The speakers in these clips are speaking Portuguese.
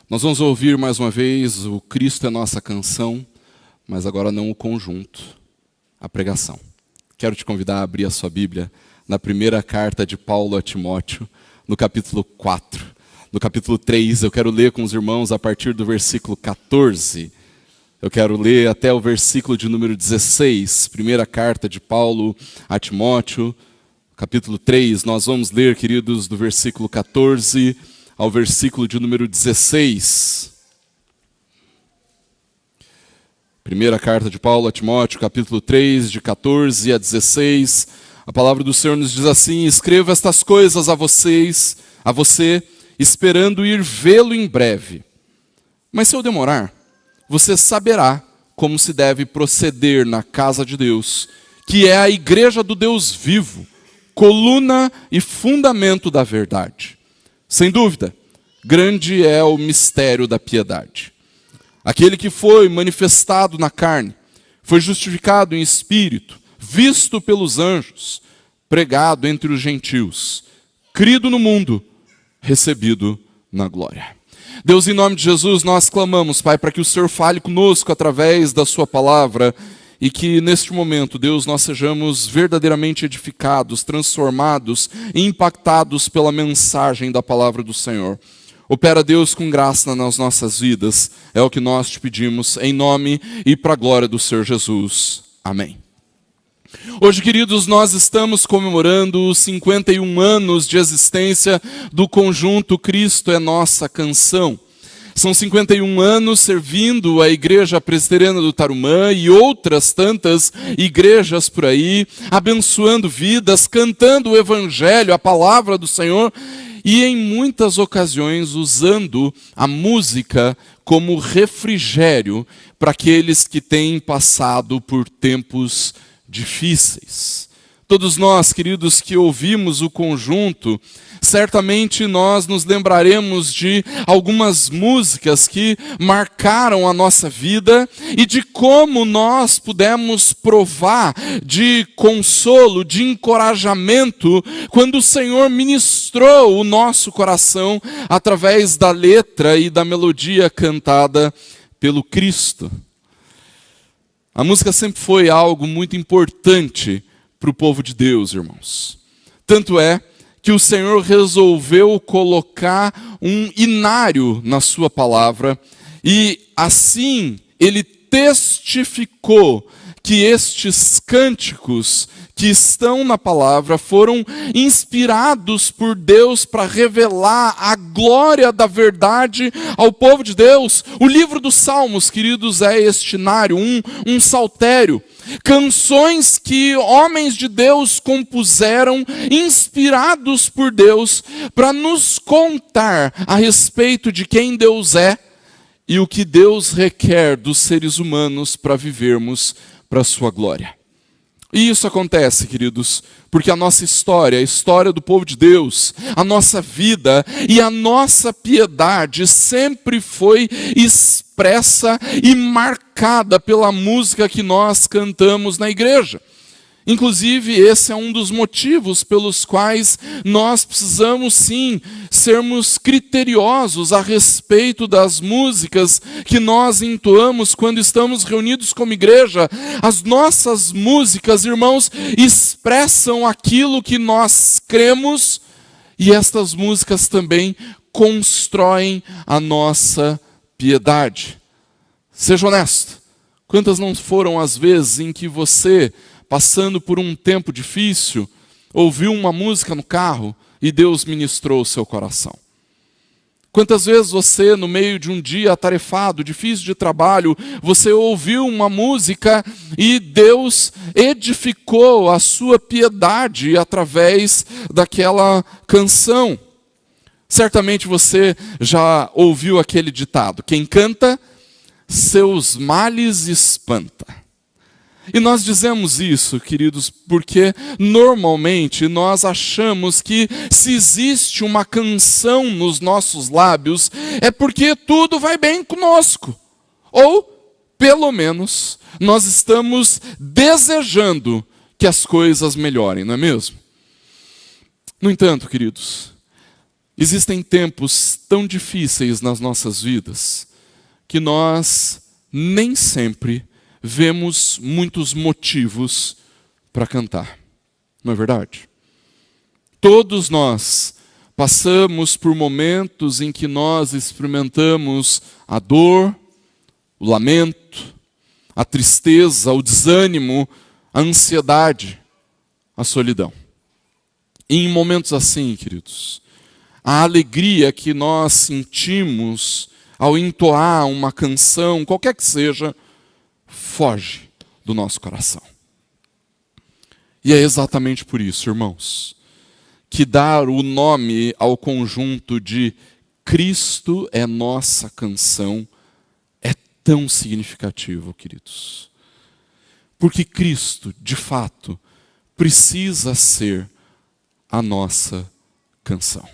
Nós vamos ouvir mais uma vez o Cristo é Nossa Canção, mas agora não o conjunto, a pregação. Quero te convidar a abrir a sua Bíblia na primeira carta de Paulo a Timóteo, no capítulo 4. No capítulo 3, eu quero ler com os irmãos a partir do versículo 14. Eu quero ler até o versículo de número 16, primeira carta de Paulo a Timóteo, capítulo 3. Nós vamos ler, queridos, do versículo 14 ao versículo de número 16. Primeira carta de Paulo a Timóteo, capítulo 3, de 14 a 16. A palavra do Senhor nos diz assim: escrevo estas coisas a você, esperando ir vê-lo em breve. Mas se eu demorar, você saberá como se deve proceder na casa de Deus, que é a igreja do Deus vivo, coluna e fundamento da verdade. Sem dúvida, grande é o mistério da piedade. Aquele que foi manifestado na carne, foi justificado em espírito, visto pelos anjos, pregado entre os gentios, crido no mundo, recebido na glória. Deus, em nome de Jesus, nós clamamos, Pai, para que o Senhor fale conosco através da sua palavra e que neste momento, Deus, nós sejamos verdadeiramente edificados, transformados e impactados pela mensagem da palavra do Senhor. Opera, Deus, com graça nas nossas vidas, é o que nós te pedimos, em nome e para a glória do Senhor Jesus. Amém. Hoje, queridos, nós estamos comemorando os 51 anos de existência do conjunto Cristo é Nossa Canção. São 51 anos servindo a Igreja Presbiteriana do Tarumã e outras tantas igrejas por aí, abençoando vidas, cantando o Evangelho, a palavra do Senhor, e em muitas ocasiões usando a música como refrigério para aqueles que têm passado por tempos difíceis. Todos nós, queridos, que ouvimos o conjunto, certamente nós nos lembraremos de algumas músicas que marcaram a nossa vida e de como nós pudemos provar de consolo, de encorajamento, quando o Senhor ministrou o nosso coração através da letra e da melodia cantada pelo Cristo. A música sempre foi algo muito importante para o povo de Deus, irmãos. Tanto é que o Senhor resolveu colocar um inário na sua palavra e assim ele testificou que estes cânticos que estão na palavra foram inspirados por Deus para revelar a glória da verdade ao povo de Deus. O livro dos Salmos, queridos, é este inário, um saltério. Canções que homens de Deus compuseram, inspirados por Deus, para nos contar a respeito de quem Deus é e o que Deus requer dos seres humanos para vivermos para a sua glória. E isso acontece, queridos, porque a nossa história, a história do povo de Deus, a nossa vida e a nossa piedade sempre foi expressa e marcada pela música que nós cantamos na igreja. Inclusive, esse é um dos motivos pelos quais nós precisamos, sim, sermos criteriosos a respeito das músicas que nós entoamos quando estamos reunidos como igreja. As nossas músicas, irmãos, expressam aquilo que nós cremos e estas músicas também constroem a nossa piedade. Seja honesto, quantas não foram as vezes em que você, passando por um tempo difícil, ouviu uma música no carro e Deus ministrou o seu coração? Quantas vezes você, no meio de um dia atarefado, difícil de trabalho, você ouviu uma música e Deus edificou a sua piedade através daquela canção? Certamente você já ouviu aquele ditado: quem canta, seus males espanta. E nós dizemos isso, queridos, porque normalmente nós achamos que se existe uma canção nos nossos lábios, é porque tudo vai bem conosco. Ou, pelo menos, nós estamos desejando que as coisas melhorem, não é mesmo? No entanto, queridos, Existem tempos tão difíceis nas nossas vidas que nós nem sempre vemos muitos motivos para cantar. Não é verdade? Todos nós passamos por momentos em que nós experimentamos a dor, o lamento, a tristeza, o desânimo, a ansiedade, a solidão. E em momentos assim, queridos, a alegria que nós sentimos ao entoar uma canção, qualquer que seja, foge do nosso coração. E é exatamente por isso, irmãos, que dar o nome ao conjunto de Cristo é nossa canção é tão significativo, queridos. Porque Cristo, de fato, precisa ser a nossa canção.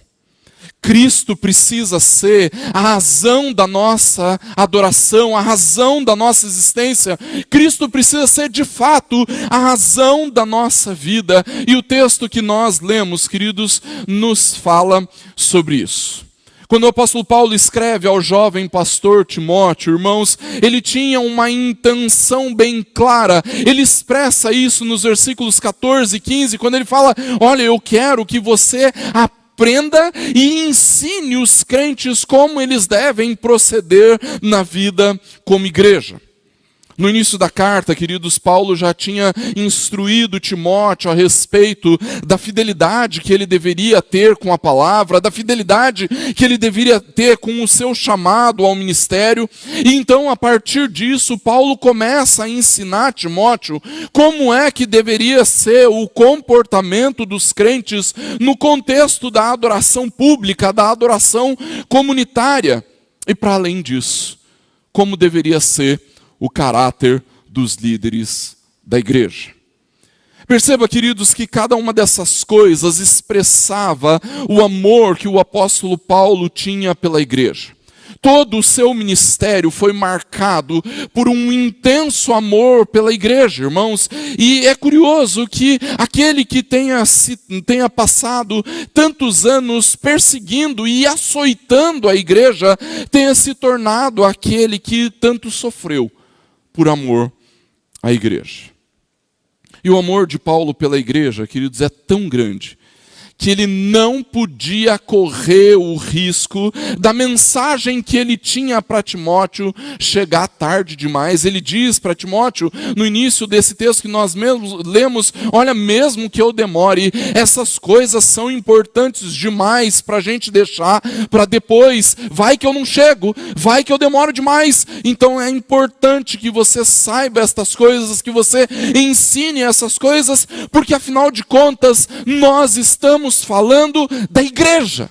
Cristo precisa ser a razão da nossa adoração, a razão da nossa existência. Cristo precisa ser, de fato, a razão da nossa vida. E o texto que nós lemos, queridos, nos fala sobre isso. Quando o apóstolo Paulo escreve ao jovem pastor Timóteo, irmãos, ele tinha uma intenção bem clara. Ele expressa isso nos versículos 14 e 15, quando ele fala: olha, eu quero que você aprenda e ensine os crentes como eles devem proceder na vida como igreja. No início da carta, queridos, Paulo já tinha instruído Timóteo a respeito da fidelidade que ele deveria ter com a palavra, da fidelidade que ele deveria ter com o seu chamado ao ministério. E então, a partir disso, Paulo começa a ensinar Timóteo como é que deveria ser o comportamento dos crentes no contexto da adoração pública, da adoração comunitária. E para além disso, como deveria ser o caráter dos líderes da igreja. Perceba, queridos, que cada uma dessas coisas expressava o amor que o apóstolo Paulo tinha pela igreja. Todo o seu ministério foi marcado por um intenso amor pela igreja, irmãos. E é curioso que aquele que tenha passado tantos anos perseguindo e açoitando a igreja tenha se tornado aquele que tanto sofreu por amor à igreja. E o amor de Paulo pela igreja, queridos, é tão grande que ele não podia correr o risco da mensagem que ele tinha para Timóteo chegar tarde demais. Ele diz para Timóteo, no início desse texto que nós mesmos lemos: olha, mesmo que eu demore, essas coisas são importantes demais para a gente deixar para depois. Vai que eu não chego, vai que eu demoro demais. Então é importante que você saiba estas coisas, que você ensine essas coisas, porque afinal de contas, nós estamos falando da igreja.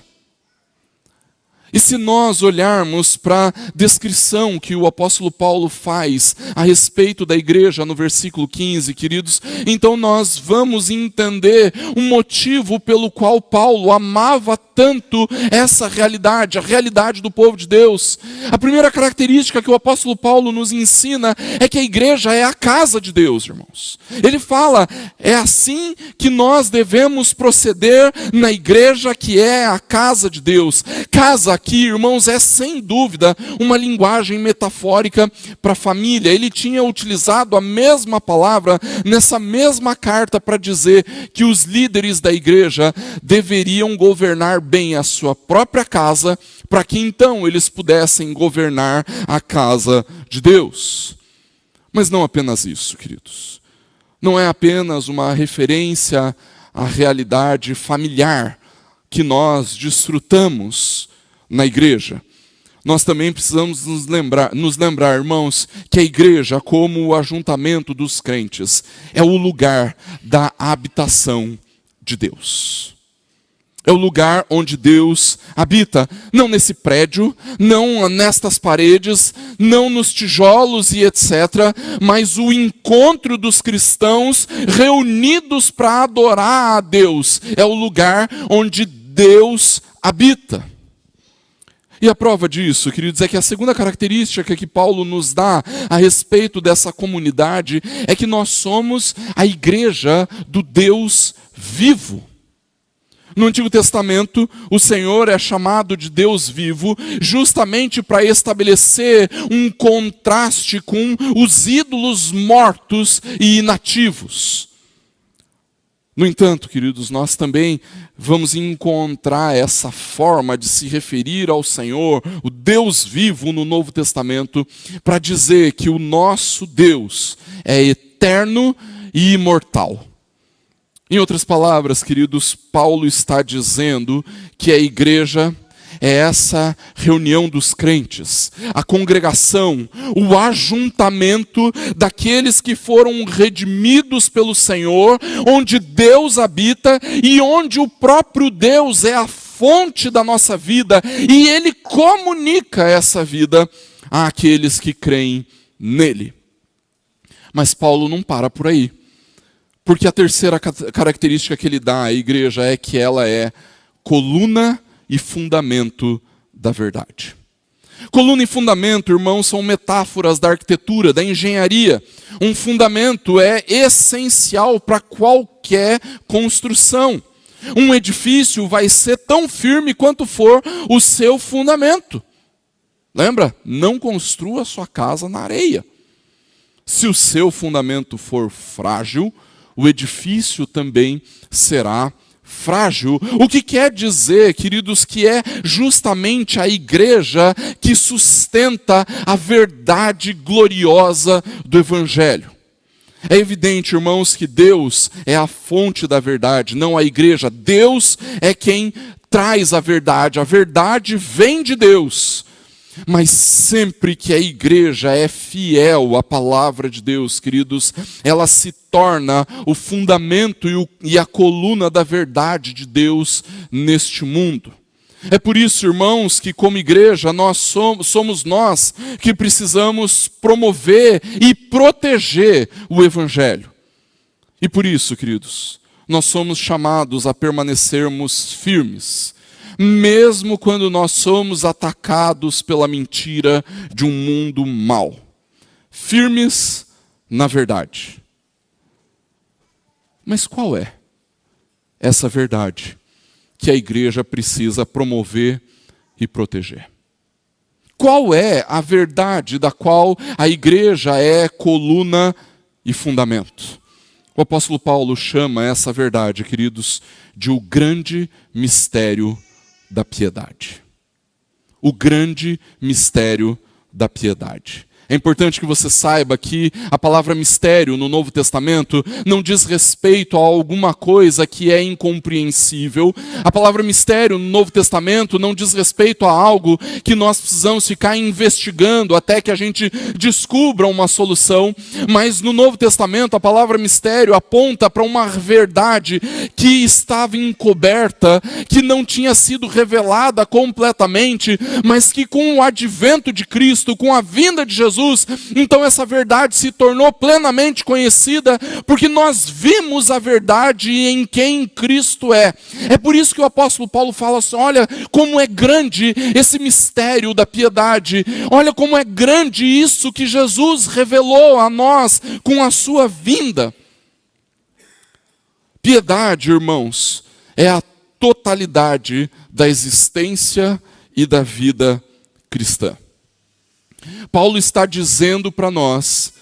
E se nós olharmos para a descrição que o apóstolo Paulo faz a respeito da igreja no versículo 15, queridos, então nós vamos entender o motivo pelo qual Paulo amava tanto essa realidade, a realidade do povo de Deus. A primeira característica que o apóstolo Paulo nos ensina é que a igreja é a casa de Deus, irmãos. Ele fala, é assim que nós devemos proceder na igreja que é a casa de Deus. Casa aqui, irmãos, é sem dúvida uma linguagem metafórica para a família. Ele tinha utilizado a mesma palavra nessa mesma carta para dizer que os líderes da igreja deveriam governar bem a sua própria casa, para que então eles pudessem governar a casa de Deus. Mas não apenas isso, queridos. Não é apenas uma referência à realidade familiar que nós desfrutamos na igreja. Nós também precisamos nos lembrar, irmãos, que a igreja, como o ajuntamento dos crentes, é o lugar da habitação de Deus. É o lugar onde Deus habita, não nesse prédio, não nestas paredes, não nos tijolos e etc., mas o encontro dos cristãos reunidos para adorar a Deus. É o lugar onde Deus habita. E a prova disso, queridos, é que a segunda característica que Paulo nos dá a respeito dessa comunidade é que nós somos a igreja do Deus vivo. No Antigo Testamento, o Senhor é chamado de Deus vivo, justamente para estabelecer um contraste com os ídolos mortos e inativos. No entanto, queridos, nós também vamos encontrar essa forma de se referir ao Senhor, o Deus vivo, no Novo Testamento, para dizer que o nosso Deus é eterno e imortal. Em outras palavras, queridos, Paulo está dizendo que a igreja é essa reunião dos crentes, a congregação, o ajuntamento daqueles que foram redimidos pelo Senhor, onde Deus habita e onde o próprio Deus é a fonte da nossa vida e Ele comunica essa vida àqueles que creem nele. Mas Paulo não para por aí, porque a terceira característica que ele dá à igreja é que ela é coluna e fundamento da verdade. Coluna e fundamento, irmãos, são metáforas da arquitetura, da engenharia. Um fundamento é essencial para qualquer construção. Um edifício vai ser tão firme quanto for o seu fundamento. Lembra? Não construa sua casa na areia. Se o seu fundamento for frágil, o edifício também será frágil. O que quer dizer, queridos, que é justamente a igreja que sustenta a verdade gloriosa do Evangelho. É evidente, irmãos, que Deus é a fonte da verdade, não a igreja. Deus é quem traz a verdade vem de Deus. Mas sempre que a igreja é fiel à palavra de Deus, queridos, ela se torna o fundamento e a coluna da verdade de Deus neste mundo. É por isso, irmãos, que como igreja somos nós que precisamos promover e proteger o Evangelho. E por isso, queridos, nós somos chamados a permanecermos firmes, mesmo quando nós somos atacados pela mentira de um mundo mau. Firmes na verdade. Mas qual é essa verdade que a igreja precisa promover e proteger? Qual é a verdade da qual a igreja é coluna e fundamento? O apóstolo Paulo chama essa verdade, queridos, de o grande mistério da piedade. O grande mistério da piedade. É importante que você saiba que a palavra mistério no Novo Testamento não diz respeito a alguma coisa que é incompreensível. A palavra mistério no Novo Testamento não diz respeito a algo que nós precisamos ficar investigando até que a gente descubra uma solução. Mas no Novo Testamento a palavra mistério aponta para uma verdade que estava encoberta, que não tinha sido revelada completamente, mas que com o advento de Cristo, com a vinda de Jesus, então essa verdade se tornou plenamente conhecida, porque nós vimos a verdade em quem Cristo é. É por isso que o apóstolo Paulo fala assim, olha como é grande esse mistério da piedade, olha como é grande isso que Jesus revelou a nós com a sua vinda. Piedade, irmãos, é a totalidade da existência e da vida cristã. Paulo está dizendo para nós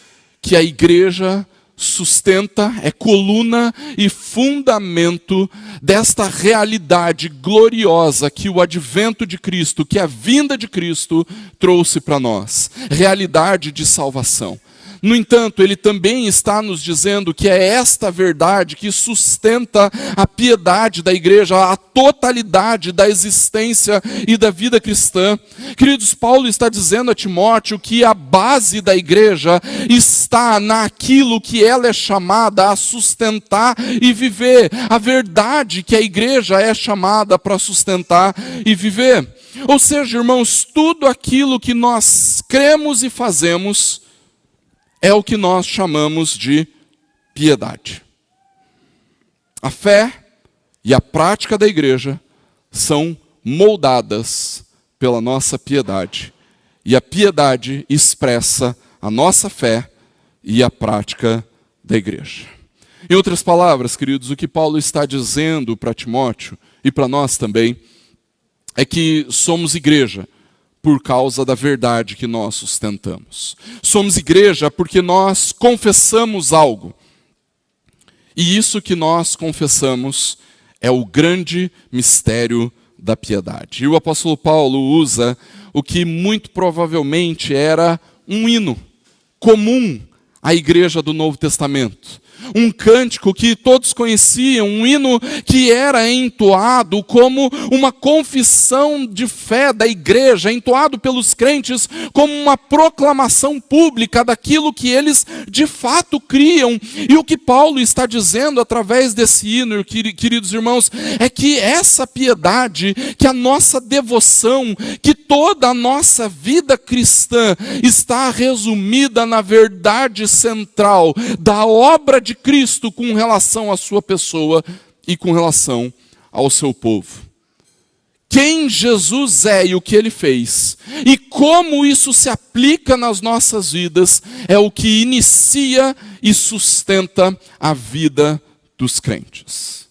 que a igreja sustenta, é coluna e fundamento desta realidade gloriosa que o advento de Cristo, que a vinda de Cristo trouxe para nós. Realidade de salvação. No entanto, ele também está nos dizendo que é esta verdade que sustenta a piedade da igreja, a totalidade da existência e da vida cristã. Queridos, Paulo está dizendo a Timóteo que a base da igreja está naquilo que ela é chamada a sustentar e viver. A verdade que a igreja é chamada para sustentar e viver. Ou seja, irmãos, tudo aquilo que nós cremos e fazemos é o que nós chamamos de piedade. A fé e a prática da igreja são moldadas pela nossa piedade. E a piedade expressa a nossa fé e a prática da igreja. Em outras palavras, queridos, o que Paulo está dizendo para Timóteo e para nós também, é que somos igreja por causa da verdade que nós sustentamos. Somos igreja porque nós confessamos algo. E isso que nós confessamos é o grande mistério da piedade. E o apóstolo Paulo usa o que muito provavelmente era um hino comum à igreja do Novo Testamento. Um cântico que todos conheciam, um hino que era entoado como uma confissão de fé da igreja, entoado pelos crentes como uma proclamação pública daquilo que eles de fato criam. E o que Paulo está dizendo através desse hino, queridos irmãos, é que essa piedade, que a nossa devoção, que toda a nossa vida cristã está resumida na verdade central da obra de Cristo com relação à sua pessoa e com relação ao seu povo. Quem Jesus é e o que ele fez, e como isso se aplica nas nossas vidas, é o que inicia e sustenta a vida dos crentes.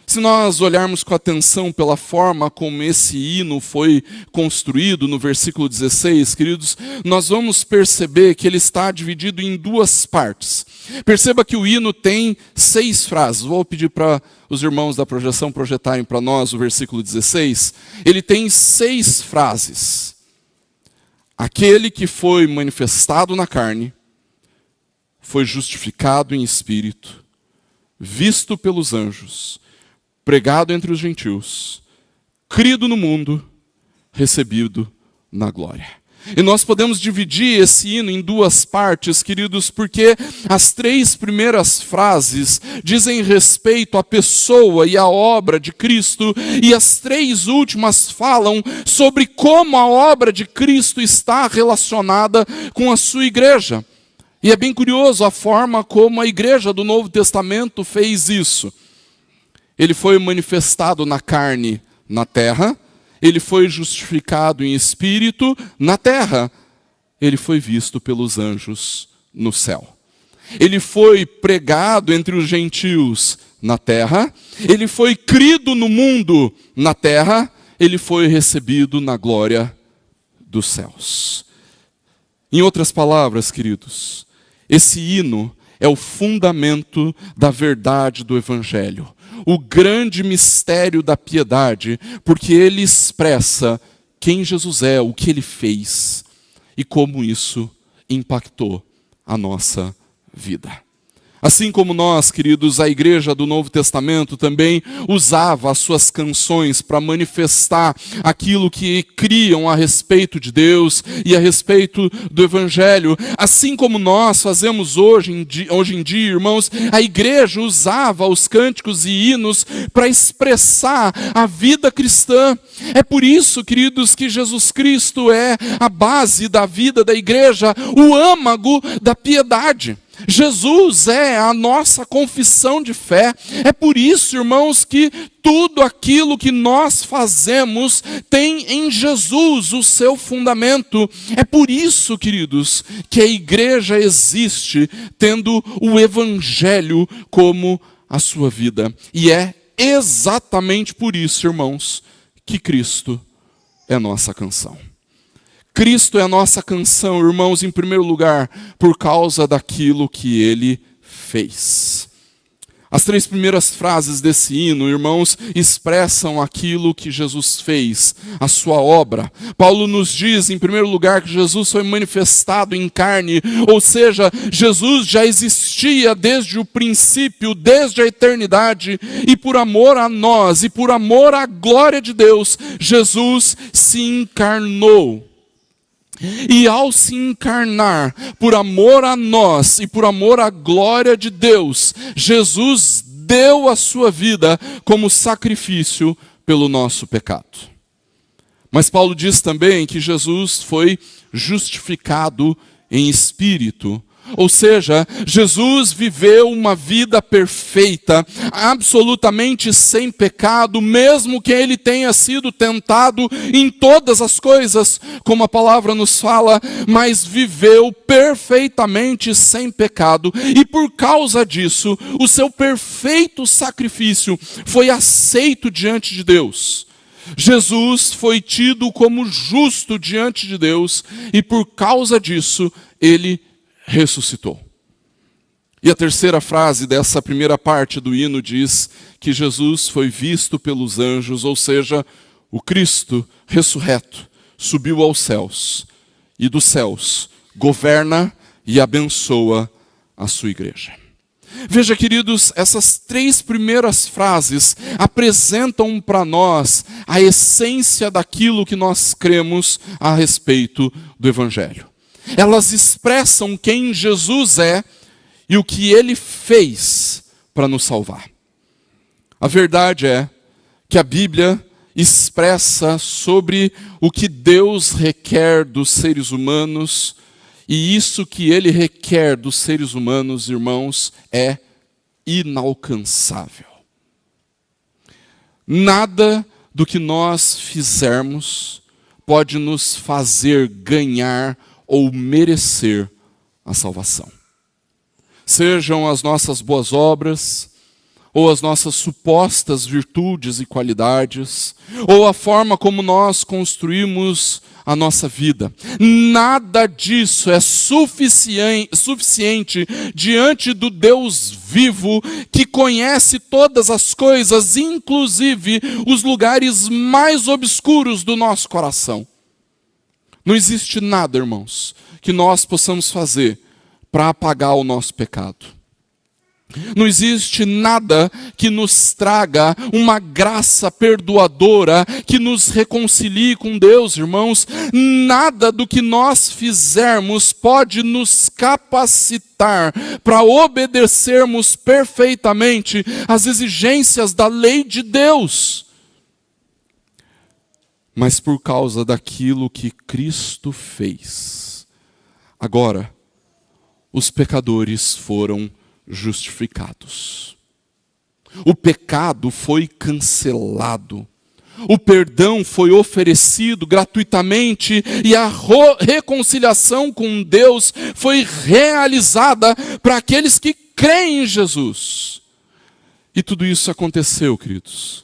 Se nós olharmos com atenção pela forma como esse hino foi construído no versículo 16, queridos, nós vamos perceber que ele está dividido em duas partes. Perceba que o hino tem 6 frases. Vou pedir para os irmãos da projeção projetarem para nós o versículo 16. Ele tem 6 frases. Aquele que foi manifestado na carne, foi justificado em espírito, visto pelos anjos, pregado entre os gentios, crido no mundo, recebido na glória. E nós podemos dividir esse hino em 2 partes, queridos, porque as 3 primeiras frases dizem respeito à pessoa e à obra de Cristo, e as 3 últimas falam sobre como a obra de Cristo está relacionada com a sua igreja. E é bem curioso a forma como a igreja do Novo Testamento fez isso. Ele foi manifestado na carne na terra, ele foi justificado em espírito na terra, ele foi visto pelos anjos no céu. Ele foi pregado entre os gentios na terra, ele foi crido no mundo na terra, ele foi recebido na glória dos céus. Em outras palavras, queridos, esse hino é o fundamento da verdade do Evangelho. O grande mistério da piedade, porque ele expressa quem Jesus é, o que ele fez e como isso impactou a nossa vida. Assim como nós, queridos, a igreja do Novo Testamento também usava as suas canções para manifestar aquilo que criam a respeito de Deus e a respeito do Evangelho. Assim como nós fazemos hoje em dia, irmãos, a igreja usava os cânticos e hinos para expressar a vida cristã. É por isso, queridos, que Jesus Cristo é a base da vida da igreja, o âmago da piedade. Jesus é a nossa confissão de fé. É por isso, irmãos, que tudo aquilo que nós fazemos tem em Jesus o seu fundamento. É por isso, queridos, que a igreja existe tendo o Evangelho como a sua vida. E é exatamente por isso, irmãos, que Cristo é a nossa canção. Cristo é a nossa canção, irmãos, em primeiro lugar, por causa daquilo que ele fez. As 3 primeiras frases desse hino, irmãos, expressam aquilo que Jesus fez, a sua obra. Paulo nos diz, em primeiro lugar, que Jesus foi manifestado em carne, ou seja, Jesus já existia desde o princípio, desde a eternidade, e por amor a nós, e por amor à glória de Deus, Jesus se encarnou. E ao se encarnar, por amor a nós e por amor à glória de Deus, Jesus deu a sua vida como sacrifício pelo nosso pecado. Mas Paulo diz também que Jesus foi justificado em espírito, Ou seja, Jesus viveu uma vida perfeita, absolutamente sem pecado, mesmo que ele tenha sido tentado em todas as coisas, como a palavra nos fala, mas viveu perfeitamente sem pecado. E por causa disso, o seu perfeito sacrifício foi aceito diante de Deus. Jesus foi tido como justo diante de Deus e por causa disso, ele ressuscitou. E a terceira frase dessa primeira parte do hino diz que Jesus foi visto pelos anjos, ou seja, o Cristo ressurreto subiu aos céus e dos céus governa e abençoa a sua igreja. Veja, queridos, essas três primeiras frases apresentam para nós a essência daquilo que nós cremos a respeito do Evangelho. Elas expressam quem Jesus é e o que ele fez para nos salvar. A verdade é que a Bíblia expressa sobre o que Deus requer dos seres humanos, e isso que ele requer dos seres humanos, irmãos, é inalcançável. Nada do que nós fizermos pode nos fazer ganhar ou merecer a salvação. Sejam as nossas boas obras, ou as nossas supostas virtudes e qualidades, ou a forma como nós construímos a nossa vida. Nada disso é suficiente diante do Deus vivo, que conhece todas as coisas, inclusive os lugares mais obscuros do nosso coração. Não existe nada, irmãos, que nós possamos fazer para apagar o nosso pecado. Não existe nada que nos traga uma graça perdoadora, que nos reconcilie com Deus, irmãos. Nada do que nós fizermos pode nos capacitar para obedecermos perfeitamente às exigências da lei de Deus. Mas por causa daquilo que Cristo fez, agora os pecadores foram justificados. O pecado foi cancelado. O perdão foi oferecido gratuitamente e a reconciliação com Deus foi realizada para aqueles que creem em Jesus. E tudo isso aconteceu, queridos,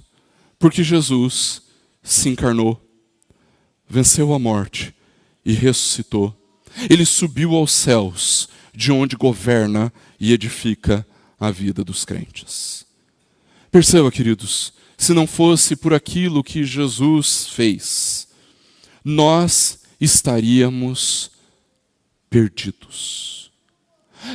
porque Jesus se encarnou, venceu a morte e ressuscitou. Ele subiu aos céus, de onde governa e edifica a vida dos crentes. Perceba, queridos, se não fosse por aquilo que Jesus fez, nós estaríamos perdidos.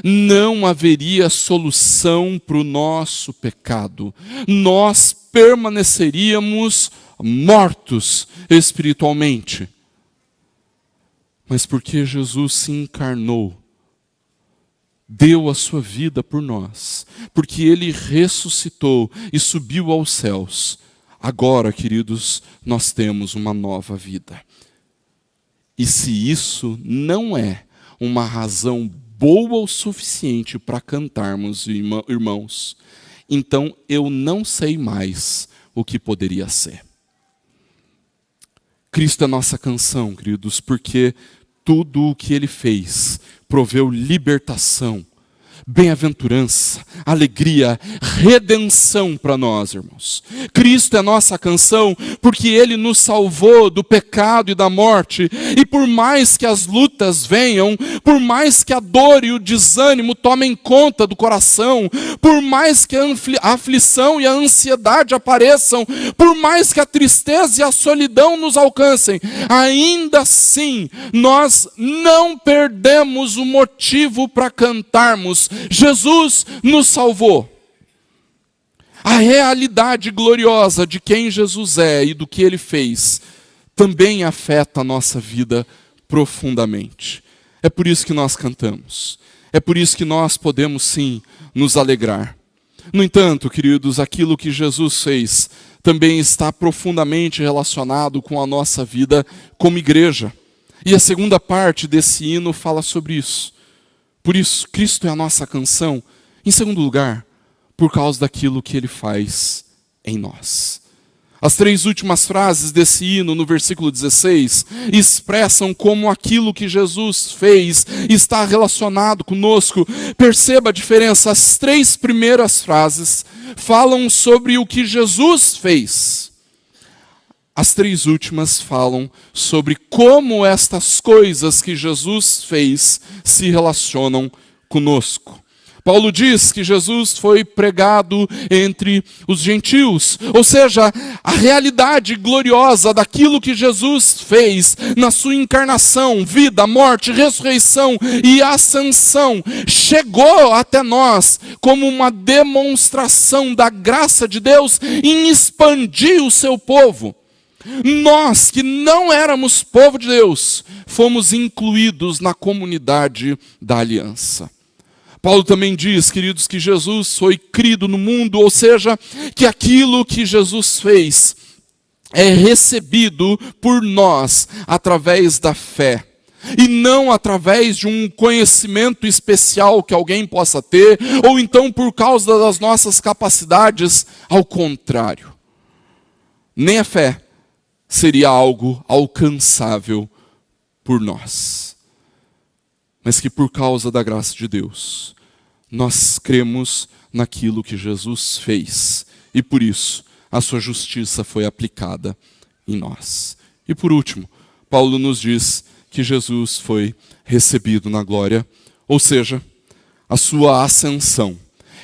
Não haveria solução para o nosso pecado. Nós permaneceríamos mortos espiritualmente. Mas porque Jesus se encarnou, deu a sua vida por nós, porque ele ressuscitou e subiu aos céus, agora, queridos, nós temos uma nova vida. E se isso não é uma razão boa o suficiente para cantarmos, irmãos, então eu não sei mais o que poderia ser. Cristo é nossa canção, queridos, porque tudo o que ele fez proveu libertação, bem-aventurança, alegria, redenção para nós, irmãos. Cristo é nossa canção porque ele nos salvou do pecado e da morte. E por mais que as lutas venham, por mais que a dor e o desânimo tomem conta do coração, por mais que a aflição e a ansiedade apareçam, por mais que a tristeza e a solidão nos alcancem, ainda assim nós não perdemos o motivo para cantarmos: Jesus nos salvou. A realidade gloriosa de quem Jesus é e do que ele fez também afeta a nossa vida profundamente. É por isso que nós cantamos. É por isso que nós podemos sim nos alegrar. No entanto, queridos, aquilo que Jesus fez também está profundamente relacionado com a nossa vida como igreja. E a segunda parte desse hino fala sobre isso. Por isso, Cristo é a nossa canção. Em segundo lugar, por causa daquilo que Ele faz em nós. As 3 últimas frases desse hino, no versículo 16, expressam como aquilo que Jesus fez está relacionado conosco. Perceba a diferença. As 3 primeiras frases falam sobre o que Jesus fez. As 3 últimas falam sobre como estas coisas que Jesus fez se relacionam conosco. Paulo diz que Jesus foi pregado entre os gentios, ou seja, a realidade gloriosa daquilo que Jesus fez na sua encarnação, vida, morte, ressurreição e ascensão, chegou até nós como uma demonstração da graça de Deus em expandir o seu povo. Nós que não éramos povo de Deus, fomos incluídos na comunidade da aliança. Paulo também diz, queridos, que Jesus foi crido no mundo, ou seja, que aquilo que Jesus fez é recebido por nós através da fé. E não através de um conhecimento especial que alguém possa ter, ou então por causa das nossas capacidades, ao contrário. Nem a fé seria algo alcançável por nós. Mas que por causa da graça de Deus, nós cremos naquilo que Jesus fez. E por isso, a sua justiça foi aplicada em nós. E por último, Paulo nos diz que Jesus foi recebido na glória, ou seja, a sua ascensão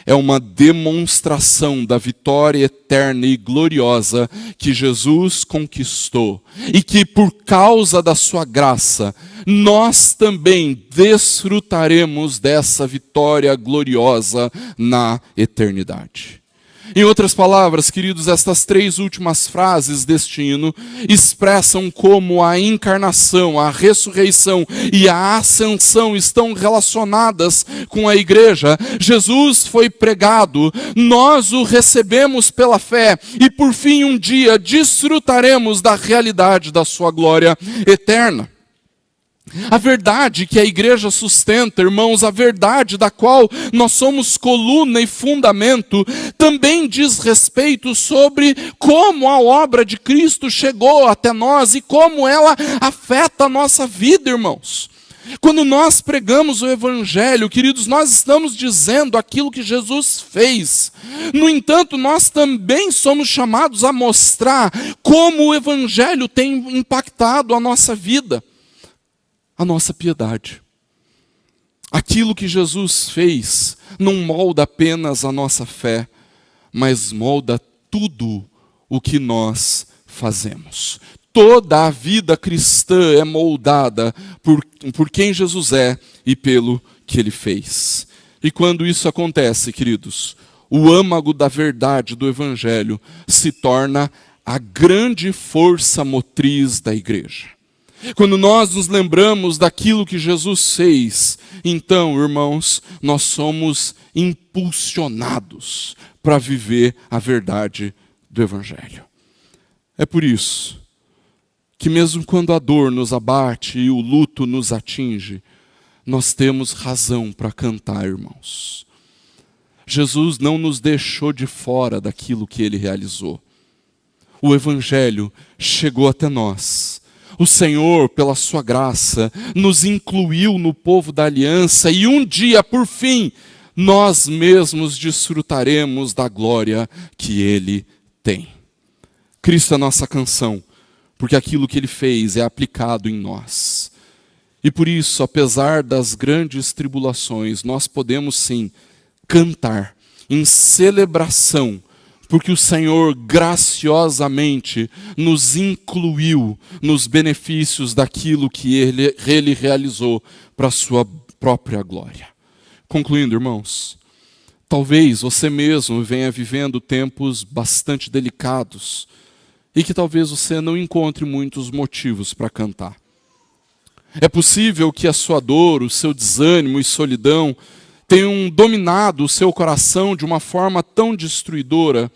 é uma demonstração da vitória eterna e gloriosa que Jesus conquistou e que por causa da sua graça, nós também desfrutaremos dessa vitória gloriosa na eternidade. Em outras palavras, queridos, estas 3 últimas frases deste hino expressam como a encarnação, a ressurreição e a ascensão estão relacionadas com a igreja. Jesus foi pregado, nós o recebemos pela fé e por fim um dia desfrutaremos da realidade da sua glória eterna. A verdade que a igreja sustenta, irmãos, a verdade da qual nós somos coluna e fundamento, também diz respeito sobre como a obra de Cristo chegou até nós e como ela afeta a nossa vida, irmãos. Quando nós pregamos o Evangelho, queridos, nós estamos dizendo aquilo que Jesus fez. No entanto, nós também somos chamados a mostrar como o Evangelho tem impactado a nossa vida. A nossa piedade. Aquilo que Jesus fez não molda apenas a nossa fé, mas molda tudo o que nós fazemos. Toda a vida cristã é moldada por quem Jesus é e pelo que Ele fez. E quando isso acontece, queridos, o âmago da verdade do Evangelho se torna a grande força motriz da igreja. Quando nós nos lembramos daquilo que Jesus fez, então, irmãos, nós somos impulsionados para viver a verdade do Evangelho. É por isso que mesmo quando a dor nos abate e o luto nos atinge, nós temos razão para cantar, irmãos. Jesus não nos deixou de fora daquilo que Ele realizou. O Evangelho chegou até nós. O Senhor, pela sua graça, nos incluiu no povo da aliança e um dia, por fim, nós mesmos desfrutaremos da glória que Ele tem. Cristo é a nossa canção, porque aquilo que Ele fez é aplicado em nós. E por isso, apesar das grandes tribulações, nós podemos sim cantar em celebração, porque o Senhor graciosamente nos incluiu nos benefícios daquilo que Ele realizou para a sua própria glória. Concluindo, irmãos, talvez você mesmo venha vivendo tempos bastante delicados e que talvez você não encontre muitos motivos para cantar. É possível que a sua dor, o seu desânimo e solidão tenham dominado o seu coração de uma forma tão destruidora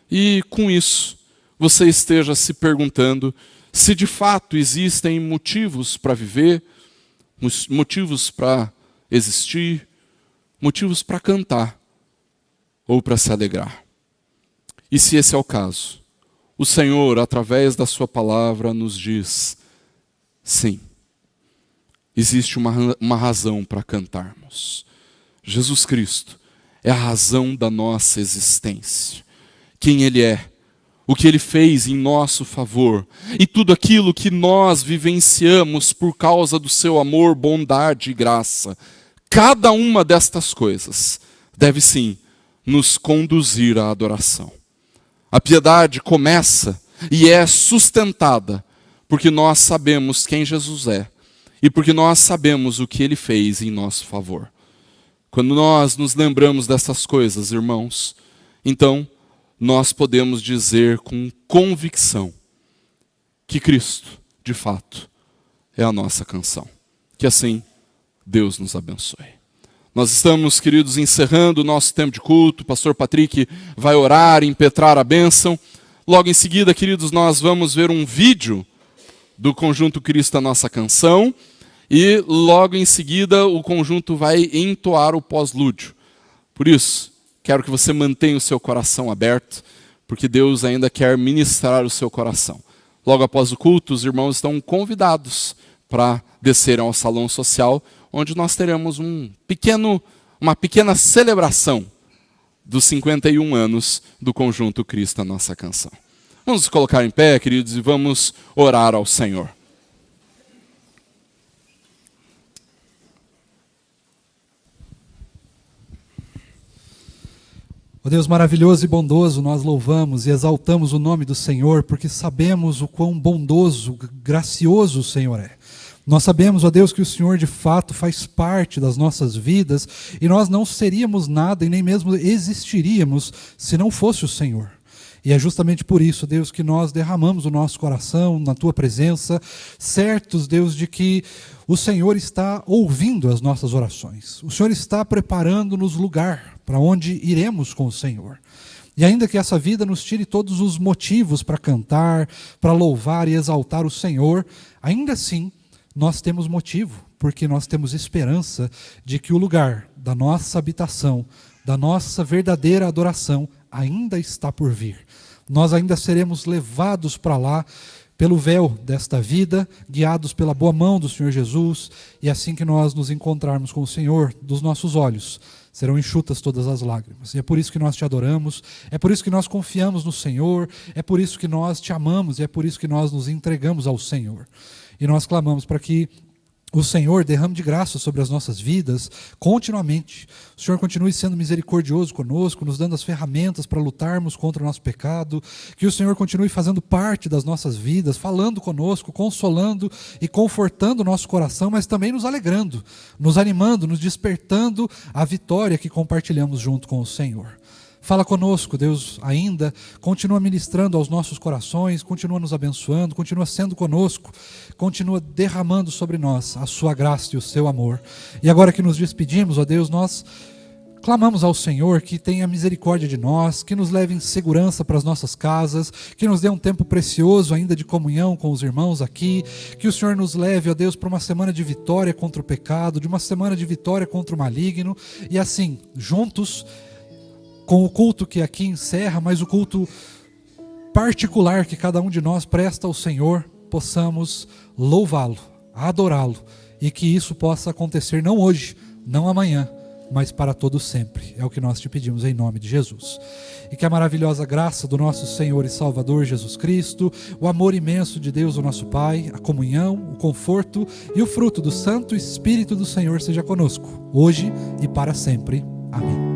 e, com isso, você esteja se perguntando se de fato existem motivos para viver, motivos para existir, motivos para cantar ou para se alegrar. E se esse é o caso, o Senhor, através da sua palavra, nos diz, sim, existe uma razão para cantarmos. Jesus Cristo é a razão da nossa existência. Quem Ele é, o que Ele fez em nosso favor e tudo aquilo que nós vivenciamos por causa do seu amor, bondade e graça. Cada uma destas coisas deve sim nos conduzir à adoração. A piedade começa e é sustentada porque nós sabemos quem Jesus é e porque nós sabemos o que Ele fez em nosso favor. Quando nós nos lembramos dessas coisas, irmãos, então nós podemos dizer com convicção que Cristo, de fato, é a nossa canção. Que assim Deus nos abençoe. Nós estamos, queridos, encerrando o nosso tempo de culto. O pastor Patrick vai orar, impetrar a bênção. Logo em seguida, queridos, nós vamos ver um vídeo do Conjunto Cristo, a nossa canção. E logo em seguida o conjunto vai entoar o pós-lúdio. Por isso, quero que você mantenha o seu coração aberto, porque Deus ainda quer ministrar o seu coração. Logo após o culto, os irmãos estão convidados para descerem ao salão social, onde nós teremos uma pequena celebração dos 51 anos do Conjunto Cristo, a nossa canção. Vamos nos colocar em pé, queridos, e vamos orar ao Senhor. Ó Deus maravilhoso e bondoso, nós louvamos e exaltamos o nome do Senhor, porque sabemos o quão bondoso, gracioso o Senhor é. Nós sabemos, ó Deus, que o Senhor de fato faz parte das nossas vidas e nós não seríamos nada e nem mesmo existiríamos se não fosse o Senhor. E é justamente por isso, Deus, que nós derramamos o nosso coração na Tua presença, certos, Deus, de que o Senhor está ouvindo as nossas orações. O Senhor está preparando-nos lugar para onde iremos com o Senhor. E ainda que essa vida nos tire todos os motivos para cantar, para louvar e exaltar o Senhor, ainda assim nós temos motivo, porque nós temos esperança de que o lugar da nossa habitação, da nossa verdadeira adoração, ainda está por vir. Nós ainda seremos levados para lá pelo véu desta vida, guiados pela boa mão do Senhor Jesus, e assim que nós nos encontrarmos com o Senhor, dos nossos olhos serão enxutas todas as lágrimas. E é por isso que nós te adoramos, é por isso que nós confiamos no Senhor, é por isso que nós te amamos, e é por isso que nós nos entregamos ao Senhor. E nós clamamos para que o Senhor derrame de graça sobre as nossas vidas continuamente. O Senhor continue sendo misericordioso conosco, nos dando as ferramentas para lutarmos contra o nosso pecado. Que o Senhor continue fazendo parte das nossas vidas, falando conosco, consolando e confortando o nosso coração, mas também nos alegrando, nos animando, nos despertando a vitória que compartilhamos junto com o Senhor. Fala conosco, Deus, ainda, continua ministrando aos nossos corações, continua nos abençoando, continua sendo conosco, continua derramando sobre nós a sua graça e o seu amor. E agora que nos despedimos, ó Deus, nós clamamos ao Senhor que tenha misericórdia de nós, que nos leve em segurança para as nossas casas, que nos dê um tempo precioso ainda de comunhão com os irmãos aqui, que o Senhor nos leve, ó Deus, para uma semana de vitória contra o pecado, de uma semana de vitória contra o maligno, e assim, juntos, com o culto que aqui encerra, mas o culto particular que cada um de nós presta ao Senhor, possamos louvá-lo, adorá-lo, e que isso possa acontecer não hoje, não amanhã, mas para todo sempre. É o que nós te pedimos em nome de Jesus. E que a maravilhosa graça do nosso Senhor e Salvador Jesus Cristo, o amor imenso de Deus, o nosso Pai, a comunhão, o conforto e o fruto do Santo Espírito do Senhor seja conosco, hoje e para sempre. Amém.